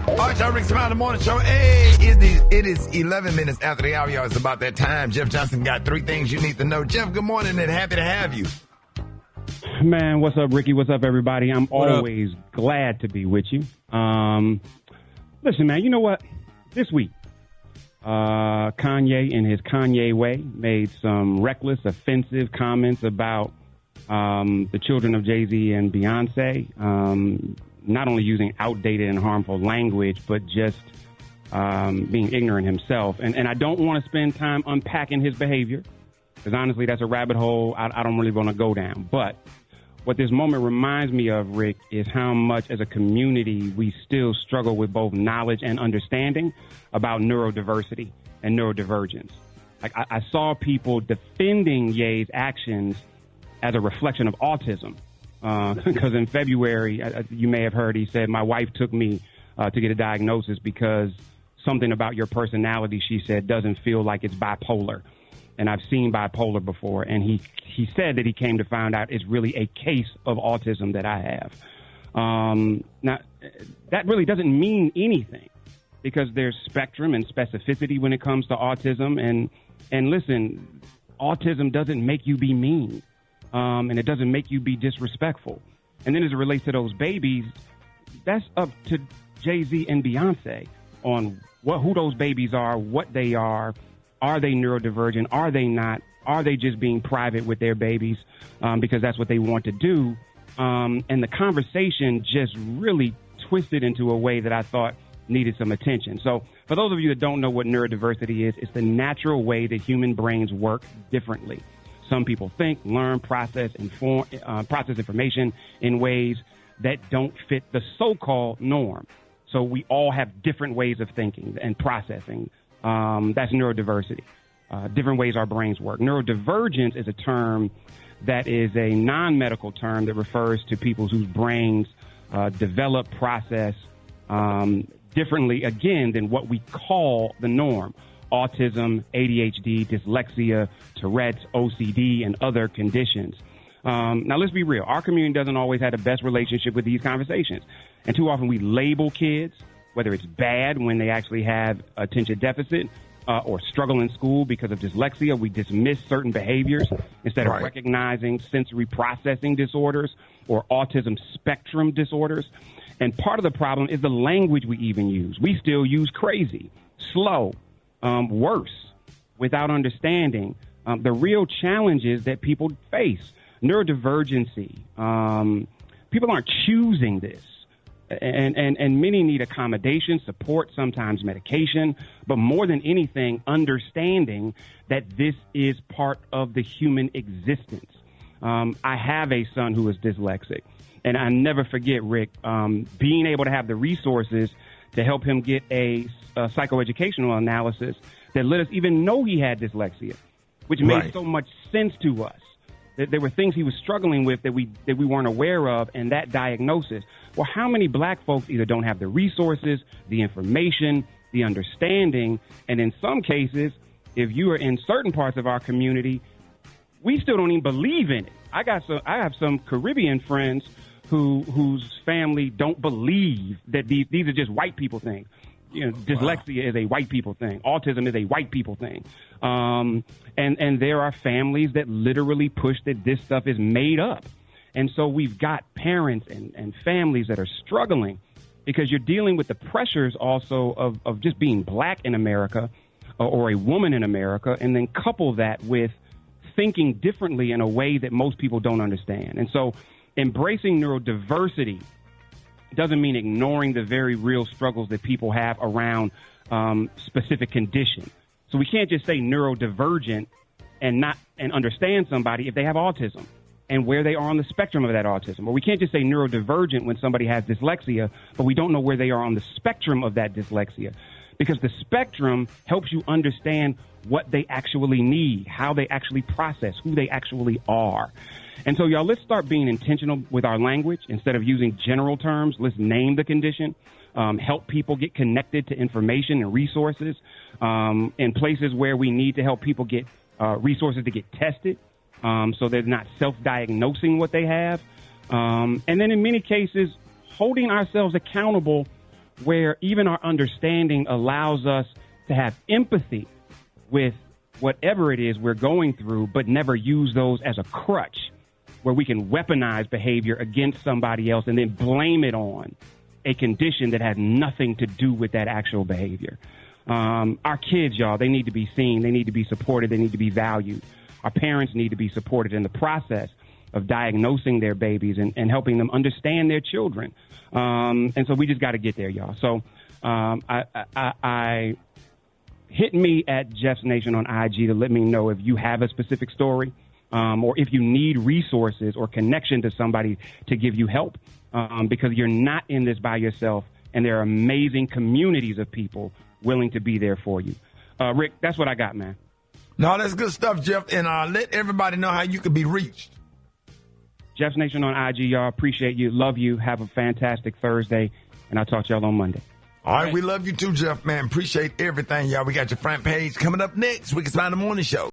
All right, y'all, Rickey Smiley, the morning show. Hey, it is 11 minutes after the hour, y'all. It's about that time. Jeff Johnson got 3 things you need to know. Jeff, good morning and happy to have you. Man, what's up, Ricky? What's up, everybody? I'm always glad to be with you. Listen, man, you know what? This week, Kanye, in his Kanye way, made some reckless, offensive comments about the children of Jay-Z and Beyonce. Not only using outdated and harmful language, but just being ignorant himself. And I don't want to spend time unpacking his behavior, because honestly, that's a rabbit hole I don't really want to go down. But what this moment reminds me of, Rick, is how much as a community we still struggle with both knowledge and understanding about neurodiversity and neurodivergence. Like I saw people defending Ye's actions as a reflection of autism. Because in February, you may have heard, he said, my wife took me to get a diagnosis because something about your personality, she said, doesn't feel like it's bipolar. And I've seen bipolar before. And he said that he came to find out it's really a case of autism that I have. Now, that really doesn't mean anything, because there's spectrum and specificity when it comes to autism. And listen, autism doesn't make you be mean. And it doesn't make you be disrespectful. And then as it relates to those babies, that's up to Jay-Z and Beyonce on who those babies are, what they are. Are they neurodivergent? Are they not? Are they just being private with their babies because that's what they want to do? And the conversation just really twisted into a way that I thought needed some attention. So for those of you that don't know what neurodiversity is, it's the natural way that human brains work differently. Some people think, learn, process information in ways that don't fit the so-called norm. So we all have different ways of thinking and processing. That's neurodiversity. Different ways our brains work. Neurodivergence is a term that is a non-medical term that refers to people whose brains develop, process differently, again, than what we call the norm. Autism, ADHD, dyslexia, Tourette's, OCD, and other conditions. Now, let's be real. Our community doesn't always have the best relationship with these conversations. And too often we label kids, whether it's bad when they actually have attention deficit or struggle in school because of dyslexia. We dismiss certain behaviors instead of recognizing sensory processing disorders or autism spectrum disorders. And part of the problem is the language we even use. We still use crazy, slow, worse, without understanding the real challenges that people face. Neurodivergency. People aren't choosing this. And many need accommodation, support, sometimes medication, but more than anything, understanding that this is part of the human existence. I have a son who is dyslexic, and I never forget, Rick, being able to have the resources to help him get a psychoeducational analysis that let us even know he had dyslexia, which made so much sense to us. That there were things he was struggling with that we weren't aware of, and that diagnosis. Well, how many black folks either don't have the resources, the information, the understanding, and in some cases, if you are in certain parts of our community, we still don't even believe in it. I have some Caribbean friends whose family don't believe that these are just white people things. You know, dyslexia is a white people thing. Autism is a white people thing. And there are families that literally push that this stuff is made up. And so we've got parents and families that are struggling because you're dealing with the pressures also of just being black in America or a woman in America, and then couple that with thinking differently in a way that most people don't understand. And so embracing neurodiversity doesn't mean ignoring the very real struggles that people have around specific conditions. So we can't just say neurodivergent and understand somebody if they have autism and where they are on the spectrum of that autism. Or we can't just say neurodivergent when somebody has dyslexia, but we don't know where they are on the spectrum of that dyslexia, because the spectrum helps you understand what they actually need, how they actually process, who they actually are. And so, y'all, let's start being intentional with our language. Instead of using general terms, let's name the condition, help people get connected to information and resources in places where we need to help people get resources to get tested so they're not self-diagnosing what they have. And then in many cases, holding ourselves accountable where even our understanding allows us to have empathy with whatever it is we're going through, but never use those as a crutch, where we can weaponize behavior against somebody else and then blame it on a condition that has nothing to do with that actual behavior. Our kids, y'all, they need to be seen. They need to be supported. They need to be valued. Our parents need to be supported in the process of diagnosing their babies and helping them understand their children. And so we just got to get there, y'all. So I hit me at Jeff's Nation on IG to let me know if you have a specific story, or if you need resources or connection to somebody to give you help, because you're not in this by yourself, and there are amazing communities of people willing to be there for you. Rick, that's what I got, man. No, that's good stuff, Jeff. And let everybody know how you can be reached. Jeff's Nation on IG, y'all. Appreciate you. Love you. Have a fantastic Thursday, and I'll talk to y'all on Monday. All right, we love you too, Jeff, man. Appreciate everything, y'all. We got your front page coming up next. We can find the morning show.